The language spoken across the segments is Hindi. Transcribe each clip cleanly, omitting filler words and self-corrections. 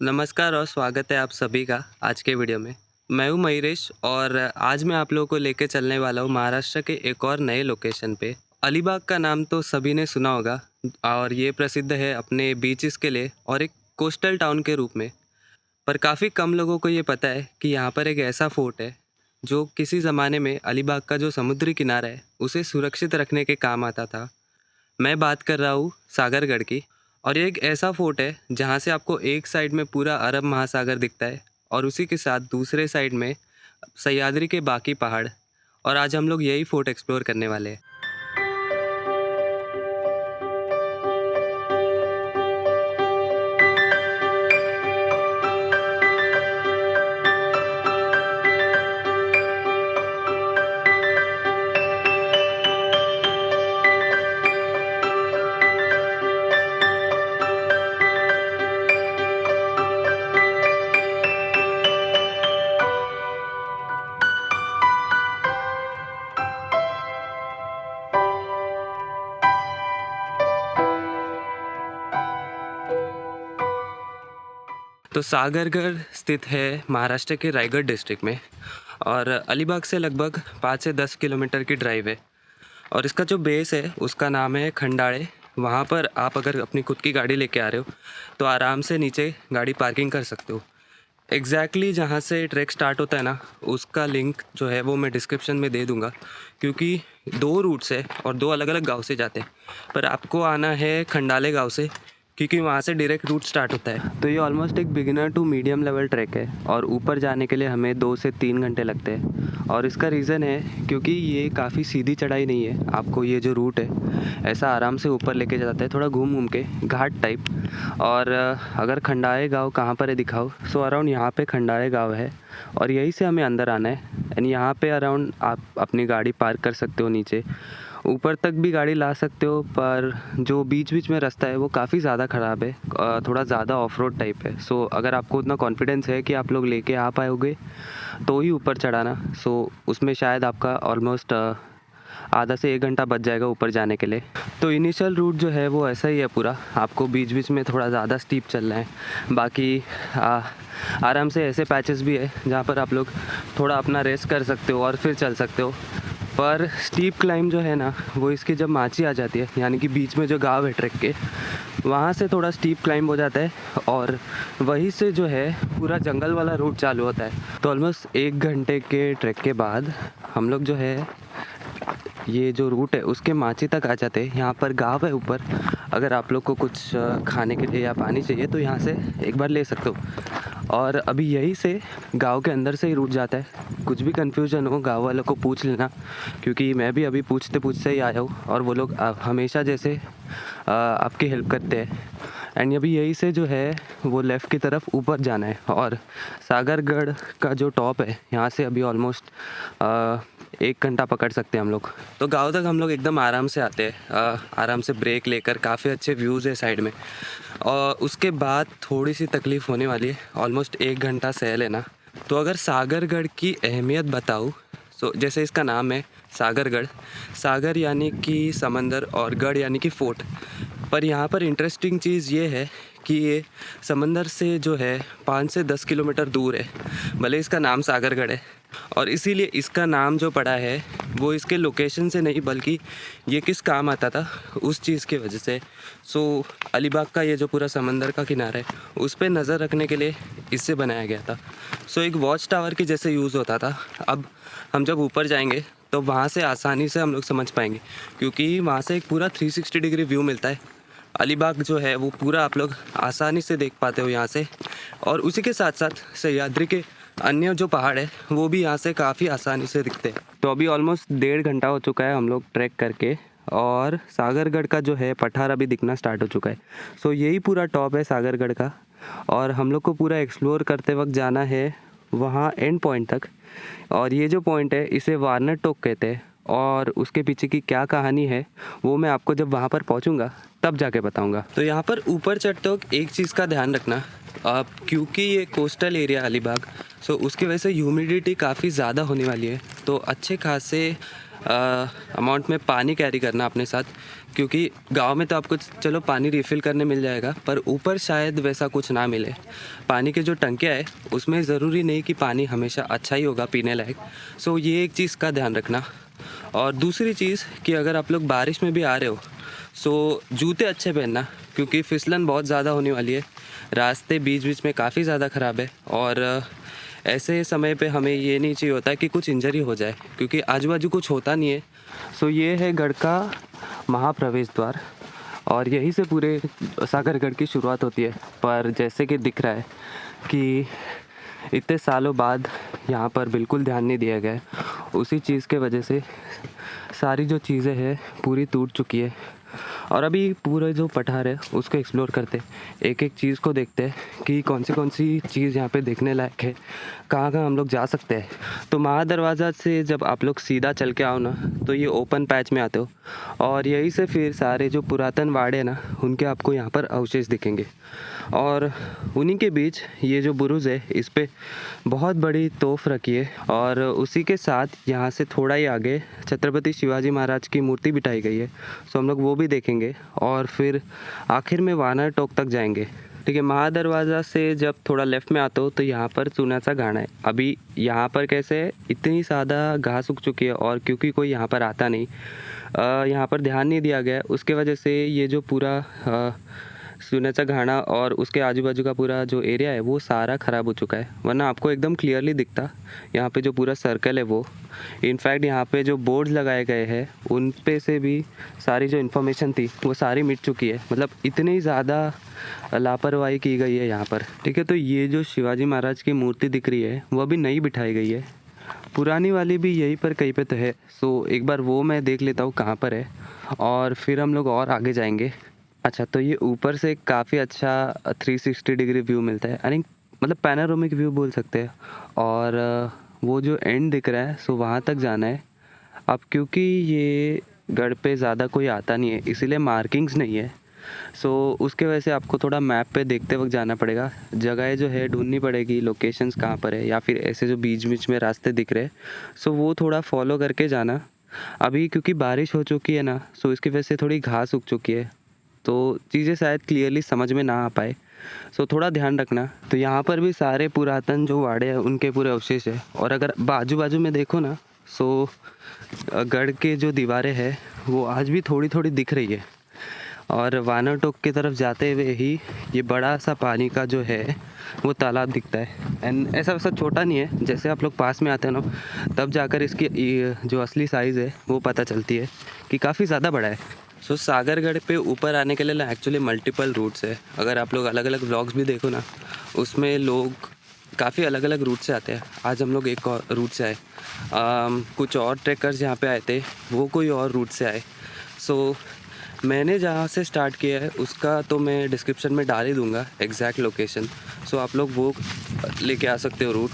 नमस्कार और स्वागत है आप सभी का आज के वीडियो में। मैं हूँ मयूरेश और आज मैं आप लोगों को लेके चलने वाला हूँ महाराष्ट्र के एक और नए लोकेशन पे। अलीबाग का नाम तो सभी ने सुना होगा और ये प्रसिद्ध है अपने बीचेस के लिए और एक कोस्टल टाउन के रूप में। पर काफ़ी कम लोगों को ये पता है कि यहाँ पर एक ऐसा फोर्ट है जो किसी ज़माने में अलीबाग का जो समुद्री किनारा है उसे सुरक्षित रखने के काम आता था। मैं बात कर रहा हूँ सागरगढ़ की। और ये एक ऐसा फोर्ट है जहाँ से आपको एक साइड में पूरा अरब महासागर दिखता है और उसी के साथ दूसरे साइड में सह्याद्री के बाकी पहाड़। और आज हम लोग यही फोर्ट एक्सप्लोर करने वाले हैं। तो सागरगढ़ स्थित है महाराष्ट्र के रायगढ़ डिस्ट्रिक्ट में और अलीबाग से लगभग 5 से 10 किलोमीटर की ड्राइव है। और इसका जो बेस है उसका नाम है खंडाड़े। वहाँ पर आप अगर अपनी खुद की गाड़ी लेके आ रहे हो तो आराम से नीचे गाड़ी पार्किंग कर सकते हो। जहाँ से ट्रैक स्टार्ट होता है ना, उसका लिंक जो है वो मैं डिस्क्रिप्शन में दे दूँगा, क्योंकि दो रूट्स है और दो अलग अलग गांव से जाते हैं। पर आपको आना है खंडाले गांव से, क्योंकि वहाँ से डायरेक्ट रूट स्टार्ट होता है। तो ये ऑलमोस्ट एक beginner to medium level track है और ऊपर जाने के लिए हमें 2 से 3 घंटे लगते हैं। और इसका रीज़न है क्योंकि ये काफ़ी सीधी चढ़ाई नहीं है। आपको ये जो रूट है ऐसा आराम से ऊपर लेके जाता है, थोड़ा घूम घूम के घाट टाइप। और अगर खंडाले गाँव कहाँ पर है दिखाओ, सो अराउंड यहाँ पे खंडाले गाँव है और यहीं से हमें अंदर आना है। एंड यहाँ पे अराउंड आप अपनी गाड़ी पार्क कर सकते हो, नीचे ऊपर तक भी गाड़ी ला सकते हो। पर जो बीच बीच में रास्ता है वो काफ़ी ज़्यादा ख़राब है, थोड़ा ज़्यादा ऑफ रोड टाइप है। सो अगर आपको उतना कॉन्फिडेंस है कि आप लोग लेके आ पाओगे तो ही ऊपर चढ़ाना। सो उसमें शायद आपका ऑलमोस्ट आधा से 1 घंटा बच जाएगा ऊपर जाने के लिए। तो इनिशियल रूट जो है वो ऐसा ही है पूरा, आपको बीच बीच में थोड़ा ज़्यादा स्टीप चलना है। बाकी आराम से ऐसे पैचेस भी है जहाँ पर आप लोग थोड़ा अपना रेस्ट कर सकते हो और फिर चल सकते हो। पर स्टीप क्लाइंब जो है ना, वो इसकी जब माची आ जाती है, यानी कि बीच में जो गाँव है ट्रैक के, वहाँ से थोड़ा स्टीप क्लाइंब हो जाता है और वहीं से जो है पूरा जंगल वाला रूट चालू होता है। तो ऑलमोस्ट 1 घंटे के ट्रैक के बाद हम लोग जो है ये जो रूट है उसके माची तक आ जाते हैं। यहाँ पर गाँव है ऊपर, अगर आप लोग को कुछ खाने के लिए या पानी चाहिए तो यहाँ से एक बार ले सकते हो। और अभी यहीं से गांव के अंदर से ही रूट जाता है। कुछ भी कन्फ्यूजन हो गांव वालों को पूछ लेना, क्योंकि मैं भी अभी पूछते पूछते ही आया हूँ और वो लोग हमेशा जैसे आपकी हेल्प करते हैं। एंड अभी यहीं से जो है वो लेफ़्ट की तरफ ऊपर जाना है और सागरगढ़ का जो टॉप है यहाँ से अभी ऑलमोस्ट 1 घंटा पकड़ सकते हैं हम लोग। तो गांव तक हम लोग एकदम आराम से आते हैं, आराम से ब्रेक लेकर। काफ़ी अच्छे व्यूज़ है साइड में। और उसके बाद थोड़ी सी तकलीफ़ होने वाली है, ऑलमोस्ट 1 घंटा सह लेना। तो अगर सागरगढ़ की अहमियत बताऊँ, सो जैसे इसका नाम है सागरगढ़, सागर यानी कि समंदर और गढ़ यानी कि फोर्ट। पर यहाँ पर इंटरेस्टिंग चीज़ ये है कि ये समंदर से जो है 5 से 10 किलोमीटर दूर है। भले इसका नाम सागरगढ़ है और इसीलिए इसका नाम जो पड़ा है वो इसके लोकेशन से नहीं, बल्कि ये किस काम आता था उस चीज़ की वजह से। सो अलीबाग का ये जो पूरा समंदर का किनारा है उस पर नज़र रखने के लिए इससे बनाया गया था। सो एक वॉच टावर की जैसे यूज़ होता था। अब हम जब ऊपर जाएंगे तो वहाँ से आसानी से हम लोग समझ पाएंगे, क्योंकि वहाँ से एक पूरा 360 डिग्री व्यू मिलता है। अलीबाग जो है वो पूरा आप लोग आसानी से देख पाते हो यहाँ से। और उसी के साथ साथ सह्याद्री के अन्य जो पहाड़ है वो भी यहाँ से काफ़ी आसानी से दिखते हैं। तो अभी ऑलमोस्ट 1.5 घंटा हो चुका है हम लोग ट्रैक करके और सागरगढ़ का जो है पठार अभी दिखना स्टार्ट हो चुका है। सो यही पूरा टॉप है सागरगढ़ का और हम लोग को पूरा एक्सप्लोर करते वक्त जाना है वहाँ एंड पॉइंट तक। और ये जो पॉइंट है इसे वारनट टोक कहते हैं और उसके पीछे की क्या कहानी है वो मैं आपको जब वहाँ पर पहुँचूँगा तब जाके बताऊँगा। तो यहाँ पर ऊपर चढ़ते वक्त एक चीज़ का ध्यान रखना, अब क्योंकि ये कोस्टल एरिया अलीबाग, सो उसकी वजह से ह्यूमिडिटी काफ़ी ज़्यादा होने वाली है। तो अच्छे खासे अमाउंट में पानी कैरी करना अपने साथ, क्योंकि गांव में तो आपको चलो पानी रिफ़िल करने मिल जाएगा, पर ऊपर शायद वैसा कुछ ना मिले। पानी के जो टंकियाँ है उसमें ज़रूरी नहीं कि पानी हमेशा अच्छा ही होगा पीने लायक। सो ये एक चीज़ का ध्यान रखना। और दूसरी चीज़ कि अगर आप लोग बारिश में भी आ रहे हो सो जूते अच्छे पहनना, क्योंकि फिसलन बहुत ज़्यादा होने वाली है। रास्ते बीच बीच में काफ़ी ज़्यादा ख़राब है, और ऐसे समय पे हमें ये नहीं चाहिए होता है कि कुछ इंजरी हो जाए, क्योंकि आजू बाजू कुछ होता नहीं है। सो ये है गढ़ का महाप्रवेश द्वार, और यहीं से पूरे सागरगढ़ की शुरुआत होती है। पर जैसे कि दिख रहा है कि इतने सालों बाद यहाँ पर बिल्कुल ध्यान नहीं दिया गया है। उसी चीज़ के वजह से सारी जो चीज़ें हैं पूरी टूट चुकी है। और अभी पूरा जो पठार है उसको एक्सप्लोर करते, एक एक चीज़ को देखते हैं कि कौन सी चीज़ यहाँ पे देखने लायक है, कहाँ कहाँ हम लोग जा सकते हैं। तो महादरवाज़ा से जब आप लोग सीधा चल के आओ ना तो ये ओपन पैच में आते हो, और यहीं से फिर सारे जो पुरातन वाड़े ना उनके आपको यहाँ पर अवशेष दिखेंगे। और उन्हीं के बीच ये जो बुरुज है इस पे बहुत बड़ी तोफ रखी है, और उसी के साथ यहाँ से थोड़ा ही आगे छत्रपति शिवाजी महाराज की मूर्ति बिठाई गई है। सो हम लोग वो भी देखेंगे, और फिर आखिर में वानर टोक तक जाएंगे। ठीक है, महादरवाज़ा से जब थोड़ा लेफ़्ट में आते हो तो यहाँ पर चूनाचा घाना है। अभी यहाँ पर कैसे है, इतनी ज़्यादा घास उग चुकी है, और क्योंकि कोई यहाँ पर आता नहीं, यहाँ पर ध्यान नहीं दिया गया है, उसके वजह से ये जो पूरा चूनाचा घाना और उसके आजू बाजू का पूरा जो एरिया है वो सारा ख़राब हो चुका है, वरना आपको एकदम क्लियरली दिखता यहाँ पे जो पूरा सर्कल है वो। इनफैक्ट यहाँ पे जो बोर्ड्स लगाए गए हैं उन पे से भी सारी जो इन्फॉर्मेशन थी वो सारी मिट चुकी है। मतलब इतनी ज़्यादा लापरवाही की गई है यहाँ पर। ठीक है, तो ये जो शिवाजी महाराज की मूर्ति दिख रही है वो अभी नई बिठाई गई है, पुरानी वाली भी यहीं पर कहीं पे तो है। सो एक बार वो मैं देख लेता हूँ कहाँ पर है, और फिर हम लोग और आगे जाएंगे। अच्छा, तो ये ऊपर से काफ़ी अच्छा 360 डिग्री व्यू मिलता है, आई मतलब पैनारोमिक व्यू बोल सकते हैं। और वो जो एंड दिख रहा है सो वहाँ तक जाना है। अब क्योंकि ये गढ़ पे ज़्यादा कोई आता नहीं है इसीलिए मार्किंग्स नहीं है, सो उसके वजह से आपको थोड़ा मैप पे देखते वक्त जाना पड़ेगा, जगह जो है ढूंढनी पड़ेगी, लोकेशंस कहाँ पर है, या फिर ऐसे जो बीच बीच में रास्ते दिख रहे हैं सो वो थोड़ा फॉलो करके जाना। अभी क्योंकि बारिश हो चुकी है ना, सो इसकी वजह से थोड़ी घास उग चुकी है, तो चीज़ें शायद क्लियरली समझ में ना आ पाए, सो थोड़ा ध्यान रखना। तो यहाँ पर भी सारे पुरातन जो वाड़े हैं उनके पूरे अवशेष है, और अगर बाजू बाजू में देखो ना सो गढ़ के जो दीवारें हैं वो आज भी थोड़ी थोड़ी दिख रही है। और वानर टोक की तरफ जाते हुए ही ये बड़ा सा पानी का जो है वो तालाब दिखता है, एंड ऐसा वैसा छोटा नहीं है, जैसे आप लोग पास में आते हैं ना तब जाकर इसकी जो असली साइज़ है वो पता चलती है कि काफ़ी ज़्यादा बड़ा है। सो सागरगढ़ पे ऊपर आने के लिए ना एक्चुअली मल्टीपल रूट्स है। अगर आप लोग अलग अलग व्लॉग्स भी देखो ना उसमें लोग काफ़ी अलग अलग रूट से आते हैं। आज हम लोग एक और रूट से आए, कुछ और ट्रैकर्स यहाँ पे आए थे वो कोई और रूट से आए। सो मैंने जहाँ से स्टार्ट किया है उसका तो मैं डिस्क्रिप्शन में डाल ही दूँगा एग्जैक्ट लोकेशन, सो आप लोग वो लेके आ सकते हो रूट।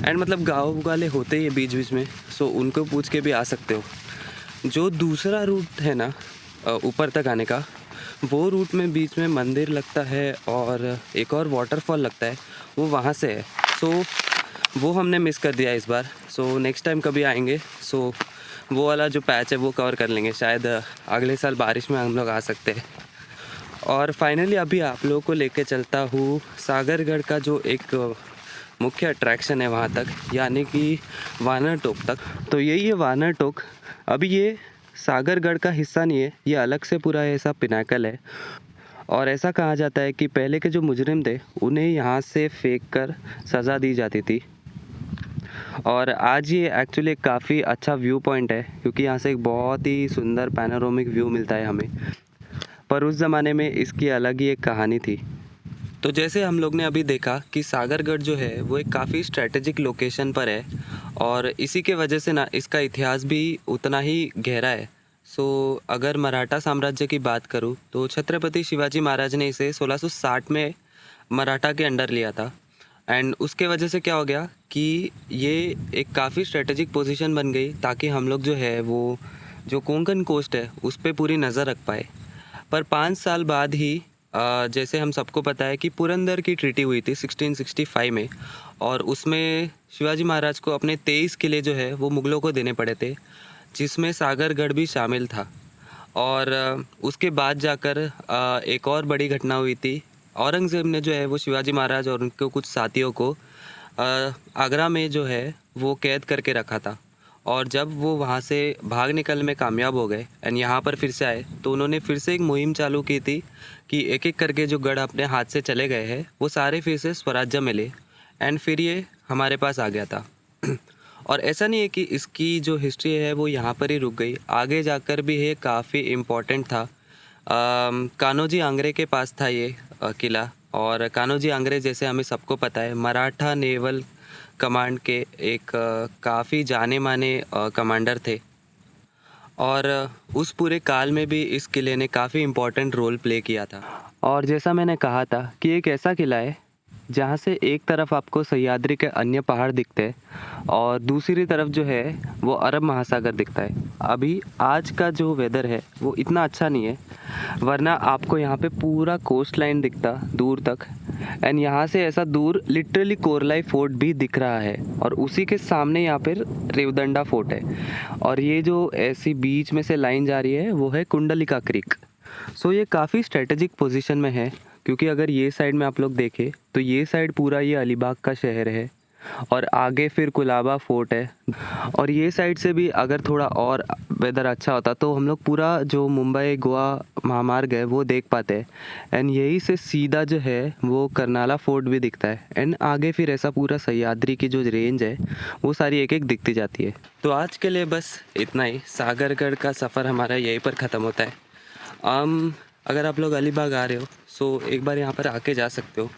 एंड मतलब गाँव वाले होते ही बीच बीच में, सो उनको पूछ के भी आ सकते हो। जो दूसरा रूट है ना ऊपर तक आने का, वो रूट में बीच में मंदिर लगता है और एक और वाटरफॉल लगता है, वो वहाँ से है। सो वो हमने मिस कर दिया इस बार। सो नेक्स्ट टाइम कभी आएंगे सो वो वाला जो पैच है वो कवर कर लेंगे, शायद अगले साल बारिश में हम लोग आ सकते हैं। और फाइनली अभी आप लोगों को लेके चलता हूँ सागरगढ़ का जो एक मुख्य अट्रैक्शन है वहाँ तक, यानी कि वानर टोक तक। तो यही है वानर टोक। अभी ये सागरगढ़ का हिस्सा नहीं है, ये अलग से पूरा ऐसा पिनाकल है। और ऐसा कहा जाता है कि पहले के जो मुजरिम थे उन्हें यहाँ से फेंक कर सज़ा दी जाती थी। और आज ये एक्चुअली काफ़ी अच्छा व्यू पॉइंट है, क्योंकि यहाँ से एक बहुत ही सुंदर पैनोरामिक व्यू मिलता है हमें। पर उस ज़माने में इसकी अलग ही एक कहानी थी। तो जैसे हम लोग ने अभी देखा कि सागरगढ़ जो है वो एक काफ़ी स्ट्रैटेजिक लोकेशन पर है, और इसी के वजह से ना इसका इतिहास भी उतना ही गहरा है। सो अगर मराठा साम्राज्य की बात करूँ तो छत्रपति शिवाजी महाराज ने इसे 1660 में मराठा के अंडर लिया था। एंड उसके वजह से क्या हो गया कि ये एक काफ़ी स्ट्रेटेजिक पोजीशन बन गई, ताकि हम लोग जो है वो जो कोंकण कोस्ट है उस पर पूरी नज़र रख पाए। पर 5 साल बाद ही जैसे हम सबको पता है कि पुरंदर की ट्रीटी हुई थी 1665 में, और उसमें शिवाजी महाराज को अपने 23 किले जो है वो मुग़लों को देने पड़े थे, जिसमें सागरगढ़ भी शामिल था। और उसके बाद जाकर एक और बड़ी घटना हुई थी। औरंगज़ेब ने जो है वो शिवाजी महाराज और उनके कुछ साथियों को आगरा में जो है वो कैद करके रखा था। और जब वो वहाँ से भाग निकलने में कामयाब हो गए एंड यहाँ पर फिर से आए, तो उन्होंने फिर से एक मुहिम चालू की थी कि एक-एक करके जो गढ़ अपने हाथ से चले गए हैं, वो सारे फिर से स्वराज्य मिले एंड फिर ये हमारे पास आ गया था। और ऐसा नहीं है कि इसकी जो हिस्ट्री है वो यहाँ पर ही रुक गई, आगे जाकर भी ये काफ़ी इम्पोर्टेंट था। कान्होजी आंग्रे के पास था ये किला। और कान्होजी आंग्रे जैसे हमें सबको पता है मराठा नेवल कमांड के एक काफ़ी जाने माने कमांडर थे। और उस पूरे काल में भी इस किले ने काफ़ी इम्पोर्टेंट रोल प्ले किया था। और जैसा मैंने कहा था कि एक ऐसा किला है जहाँ से एक तरफ आपको सह्याद्री के अन्य पहाड़ दिखते हैं और दूसरी तरफ जो है वो अरब महासागर दिखता है। अभी आज का जो वेदर है वो इतना अच्छा नहीं है, वरना आपको यहाँ पे पूरा कोस्ट लाइन दिखता दूर तक। एंड यहाँ से ऐसा दूर लिटरली कोरलाई फोर्ट भी दिख रहा है और उसी के सामने यहाँ पर रेवदंडा फोर्ट है। और ये जो ऐसी बीच में से लाइन जा रही है वो है कुंडलिका क्रीक। सो ये काफ़ी स्ट्रेटेजिक पोजीशन में है, क्योंकि अगर ये साइड में आप लोग देखें तो ये साइड पूरा ये अलीबाग का शहर है और आगे फिर कुलाबा फोर्ट है। और ये साइड से भी अगर थोड़ा और वेदर अच्छा होता तो हम लोग पूरा जो मुंबई गोवा महामार्ग है वो देख पाते हैं। एंड यही से सीधा जो है वो करनाला फोर्ट भी दिखता है एंड आगे फिर ऐसा पूरा सह्याद्री की जो रेंज है वो सारी एक एक दिखती जाती है। तो आज के लिए बस इतना ही। सागरगढ़ का सफ़र हमारा यहीं पर ख़त्म होता है। अगर आप लोग अलीबाग आ रहे हो सो एक बार यहाँ पर आके जा सकते हो,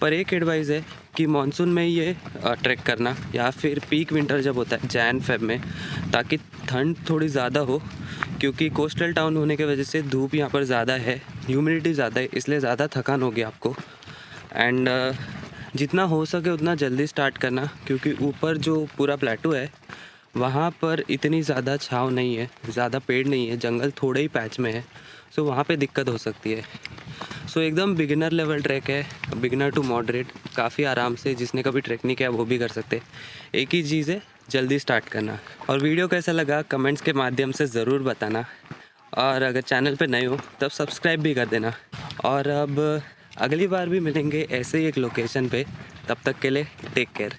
पर एक एडवाइस है कि मानसून में ही ये ट्रैक करना या फिर पीक विंटर जब होता है जैन फेब में, ताकि ठंड थोड़ी ज़्यादा हो, क्योंकि कोस्टल टाउन होने की वजह से धूप यहाँ पर ज़्यादा है, ह्यूमिडिटी ज़्यादा है, इसलिए ज़्यादा थकान होगी आपको। एंड जितना हो सके उतना जल्दी स्टार्ट करना, क्योंकि ऊपर जो पूरा प्लेटू है वहाँ पर इतनी ज़्यादा छाँव नहीं है, ज़्यादा पेड़ नहीं है, जंगल थोड़े ही पैच में है, सो वहाँ पे दिक्कत हो सकती है। सो एकदम बिगिनर लेवल ट्रैक है, बिगिनर टू मॉडरेट, काफ़ी आराम से जिसने कभी ट्रैक नहीं किया वो भी कर सकते। एक ही चीज़ है, जल्दी स्टार्ट करना। और वीडियो कैसा लगा कमेंट्स के माध्यम से ज़रूर बताना, और अगर चैनल पे नए हो तब सब्सक्राइब भी कर देना। और अब अगली बार भी मिलेंगे ऐसे ही एक लोकेशन पे, तब तक के लिए टेक केयर।